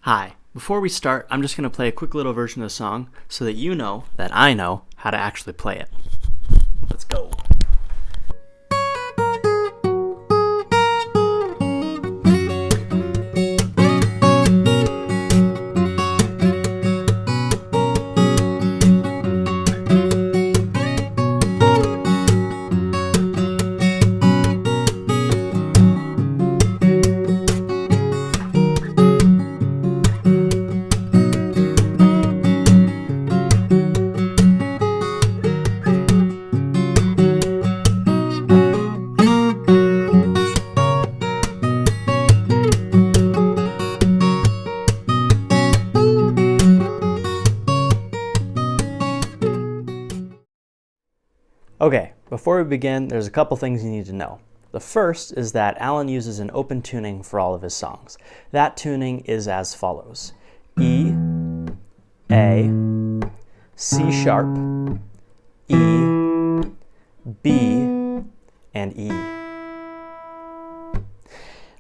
Hi, before we start, I'm just going to play a quick little version of the song so that you know that I know how to actually play it. Let's go. Okay, before we begin, there's a couple things you need to know. The first is that Alan uses an open tuning for all of his songs. That tuning is as follows: E, A, C sharp, E, B, and E.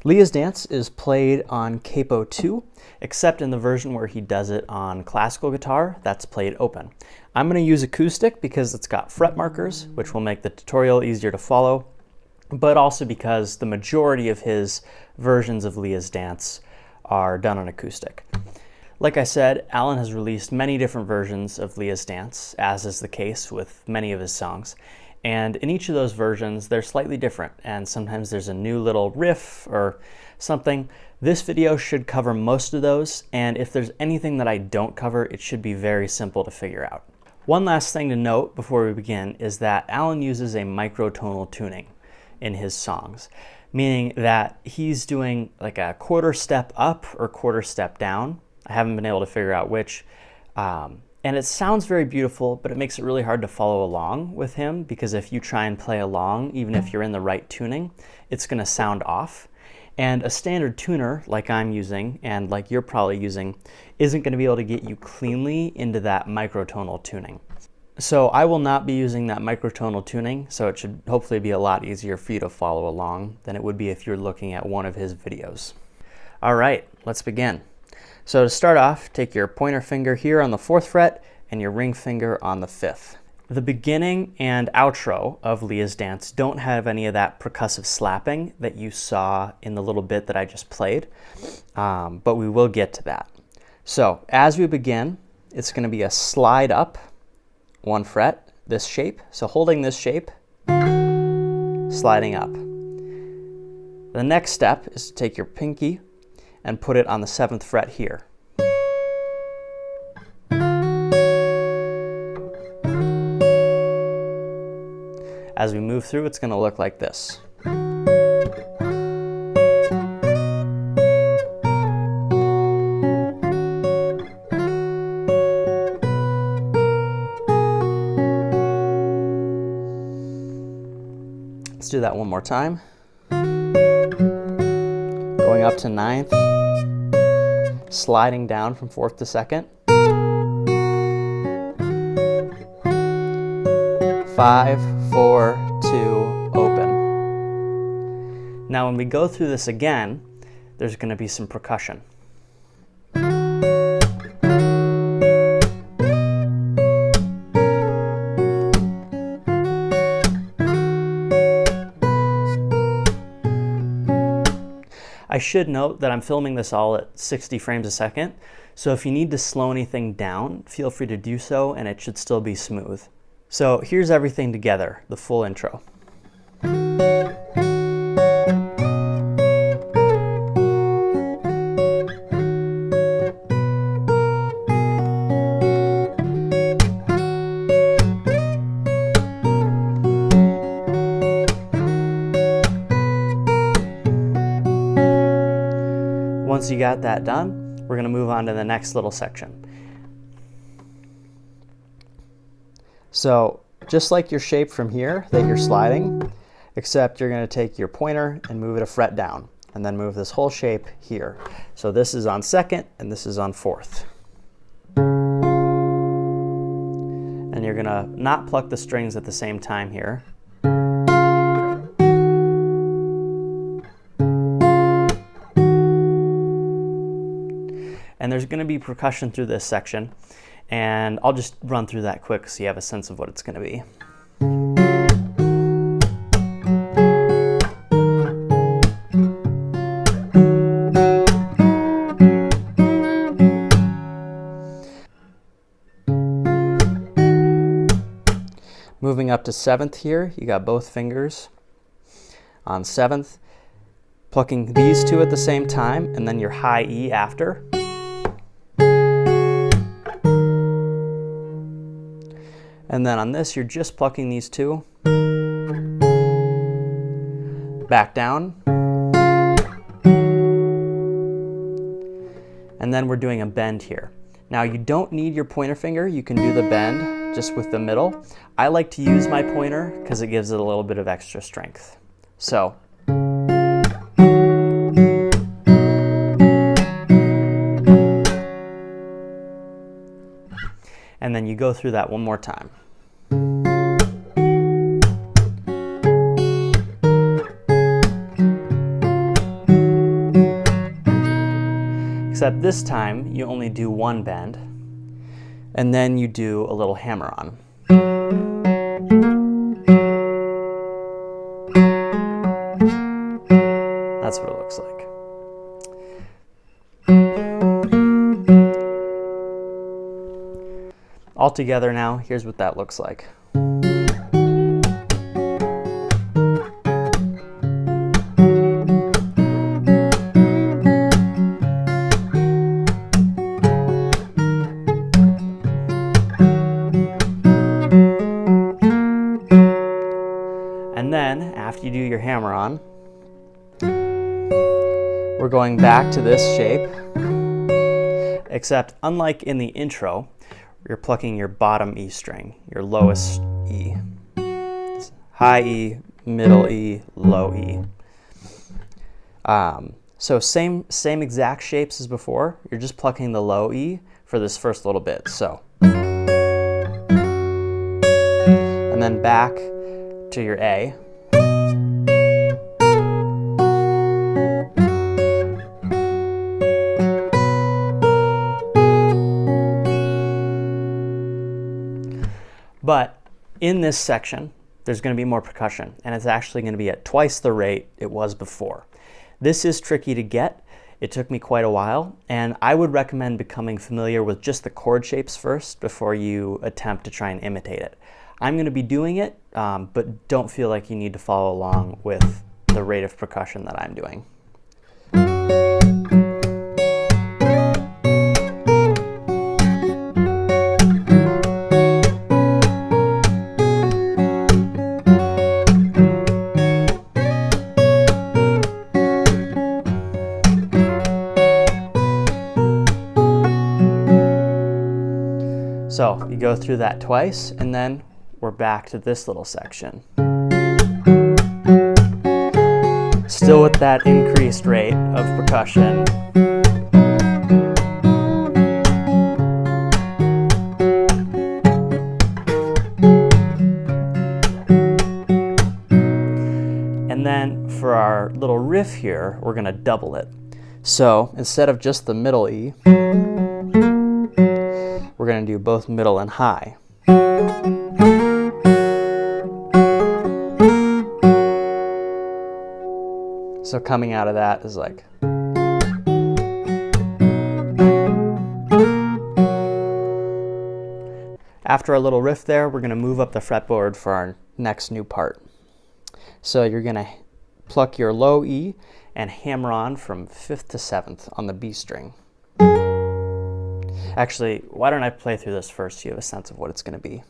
Leah's Dance is played on capo 2, except in the version where he does it on classical guitar, that's played open. I'm going to use acoustic because it's got fret markers, which will make the tutorial easier to follow, but also because the majority of his versions of Leah's Dance are done on acoustic. Like I said, Alan has released many different versions of Leah's Dance, as is the case with many of his songs. And in each of those versions, they're slightly different, and sometimes there's a new little riff or something. This video should cover most of those, and if there's anything that I don't cover, it should be very simple to figure out. One last thing to note before we begin is that Alan uses a microtonal tuning in his songs, meaning that he's doing like a quarter step up or quarter step down. I haven't been able to figure out which. And it sounds very beautiful, but it makes it really hard to follow along with him because if you try and play along, even if you're in the right tuning, it's going to sound off. And a standard tuner like I'm using and like you're probably using isn't going to be able to get you cleanly into that microtonal tuning. So I will not be using that microtonal tuning, so it should hopefully be a lot easier for you to follow along than it would be if you're looking at one of his videos. All right, let's begin. So to start off, take your pointer finger here on the 4th fret and your ring finger on the 5th. The beginning and outro of Leah's Dance don't have any of that percussive slapping that you saw in the little bit that I just played, but we will get to that. So as we begin, it's going to be a slide up 1 fret, this shape. So holding this shape, sliding up. The next step is to take your pinky and put it on the 7th fret here. As we move through, it's going to look like this. Let's do that one more time. Going up to 9th, sliding down from 4th to 2nd, 5, 4, 2, open. Now when we go through this again, there's going to be some percussion. I should note that I'm filming this all at 60 frames a second, so if you need to slow anything down, feel free to do so and it should still be smooth. So here's everything together, the full intro. Once you got that done, we're going to move on to the next little section. So just like your shape from here that you're sliding, except you're going to take your pointer and move it a fret down, and then move this whole shape here. So this is on 2nd and this is on 4th. And you're going to not pluck the strings at the same time here. and there's going to be percussion through this section, and I'll just run through that quick so you have a sense of what it's going to be. Moving up to 7th here, you got both fingers on 7th, plucking these two at the same time, and then your high E after. And then on this, you're just plucking these two, back down, and then we're doing a bend here. Now you don't need your pointer finger, you can do the bend just with the middle. I like to use my pointer because it gives it a little bit of extra strength. So, and then you go through that one more time. Except this time you only do one bend, and then you do a little hammer on. That's what it looks like. All together now, here's what that looks like. And then, after you do your hammer on, we're going back to this shape, except unlike in the intro, you're plucking your bottom E string, your lowest E. High E, middle E, low E. So same exact shapes as before, you're just plucking the low E for this first little bit. So, and then back to your A. But in this section, there's going to be more percussion, and it's actually going to be at twice the rate it was before. This is tricky to get. It took me quite a while, and I would recommend becoming familiar with just the chord shapes first before you attempt to try and imitate it. I'm going to be doing it, but don't feel like you need to follow along with the rate of percussion that I'm doing. So you go through that twice, and then we're back to this little section. Still with that increased rate of percussion. And then for our little riff here, we're going to double it. So instead of just the middle E, we're going to do both middle and high. So coming out of that is like. After our little riff there, we're going to move up the fretboard for our next new part. So you're going to pluck your low E and hammer on from 5th to 7th on the B string. Actually, why don't I play through this first so you have a sense of what it's going to be.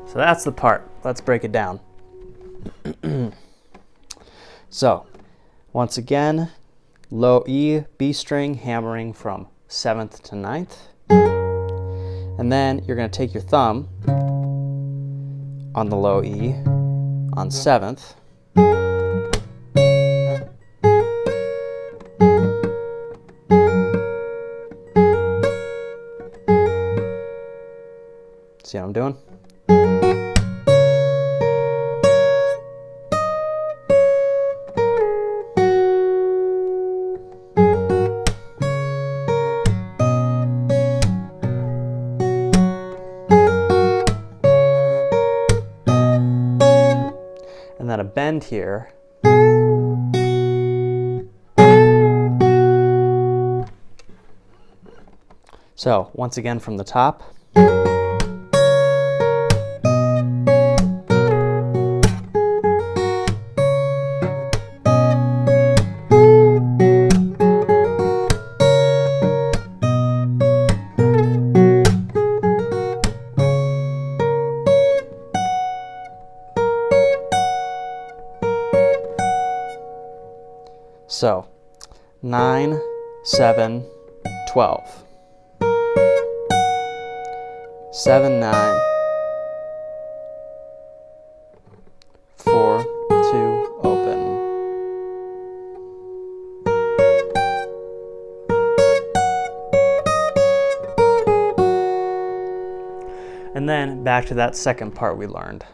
So that's the part. Let's break it down. So, once again, low E, B string, hammering from 7th to 9th. And then you're going to take your thumb on the low E on 7th. See what I'm doing? And then a bend here. So once again from the top. So 9, 7, 12. 7, 9, 4, 2, open. And then back to that second part we learned.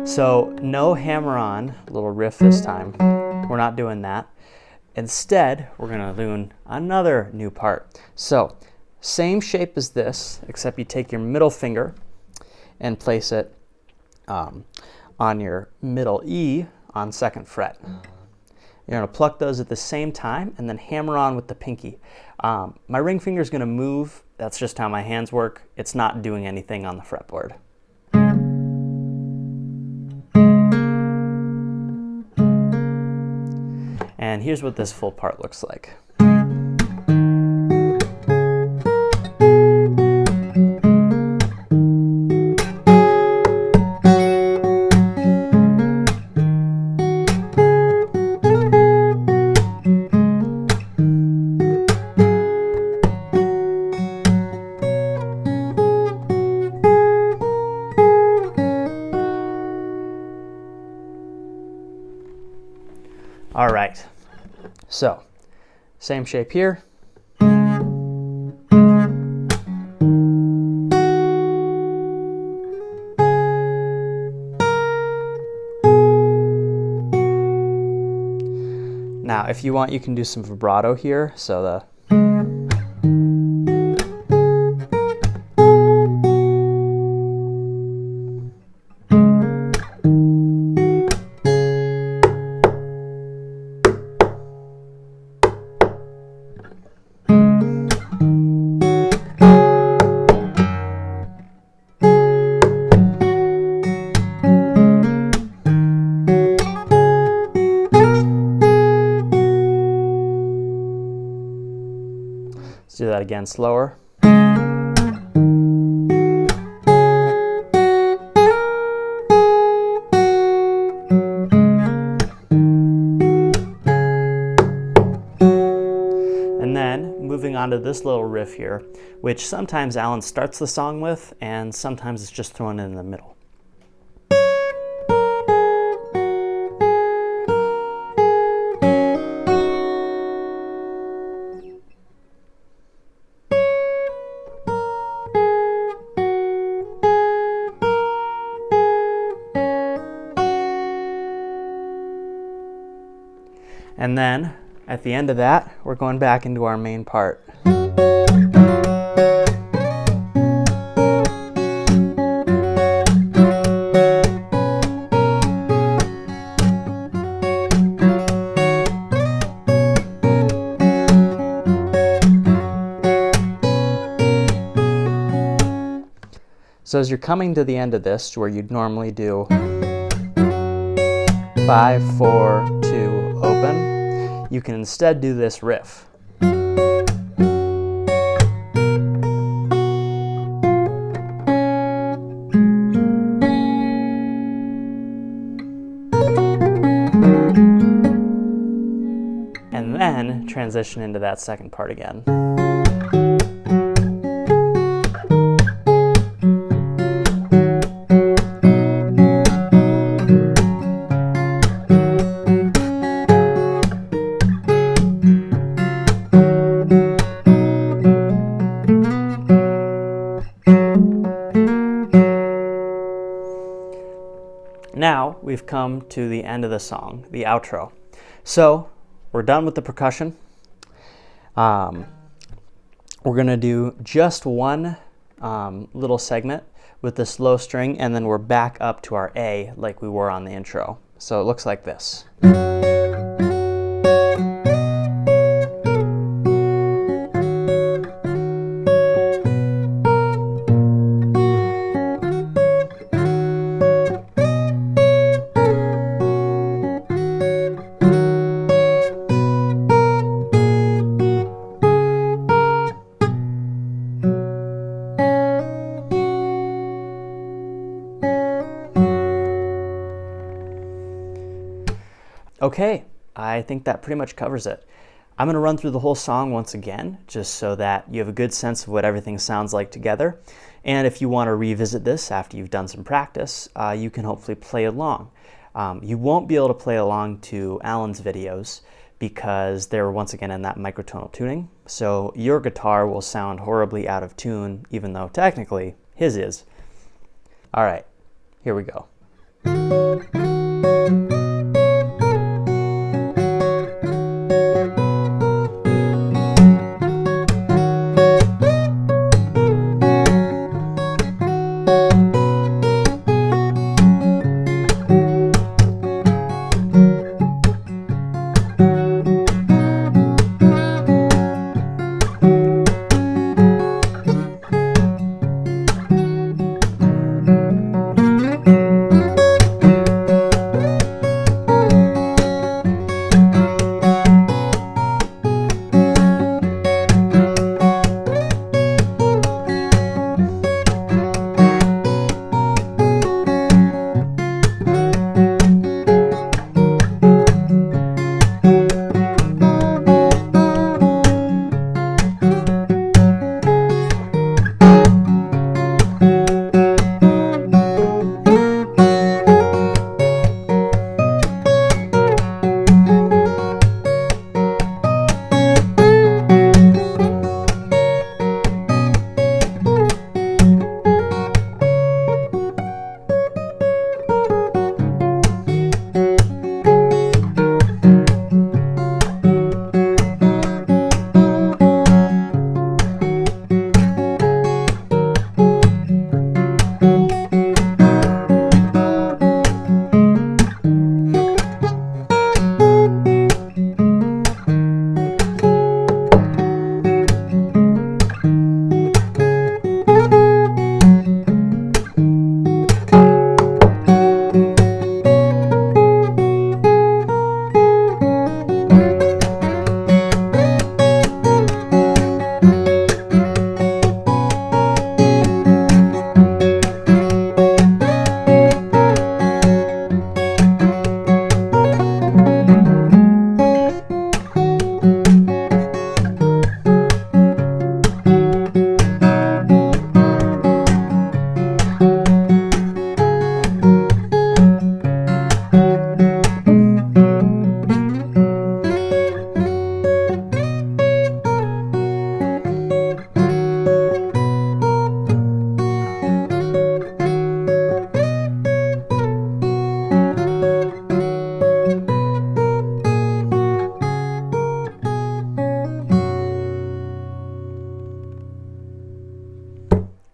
So no hammer-on little riff this time. We're not doing that. Instead, we're going to learn another new part. So same shape as this, except you take your middle finger and place it on your middle E on 2nd fret. You're going to pluck those at the same time and then hammer on with the pinky. My ring finger is going to move. That's just how my hands work. It's not doing anything on the fretboard. And here's what this full part looks like. All right, so same shape here. Now, if you want, you can do some vibrato here. So the let's do that again, slower. And then moving on to this little riff here, which sometimes Alan starts the song with, and sometimes it's just thrown in the middle. And then, at the end of that, we're going back into our main part. So as you're coming to the end of this, where you'd normally do 5, 4, 2, open, you can instead do this riff. And then transition into that second part again. we've come to the end of the song, the outro. So we're done with the percussion. We're going to do just one little segment with this low string, and then we're back up to our A like we were on the intro. So it looks like this. Okay, I think that pretty much covers it. I'm going to run through the whole song once again, just so that you have a good sense of what everything sounds like together. And if you want to revisit this after you've done some practice, you can hopefully play along. You won't be able to play along to Alan's videos because they're once again in that microtonal tuning. So your guitar will sound horribly out of tune, even though technically his is. All right, here we go.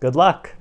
Good luck.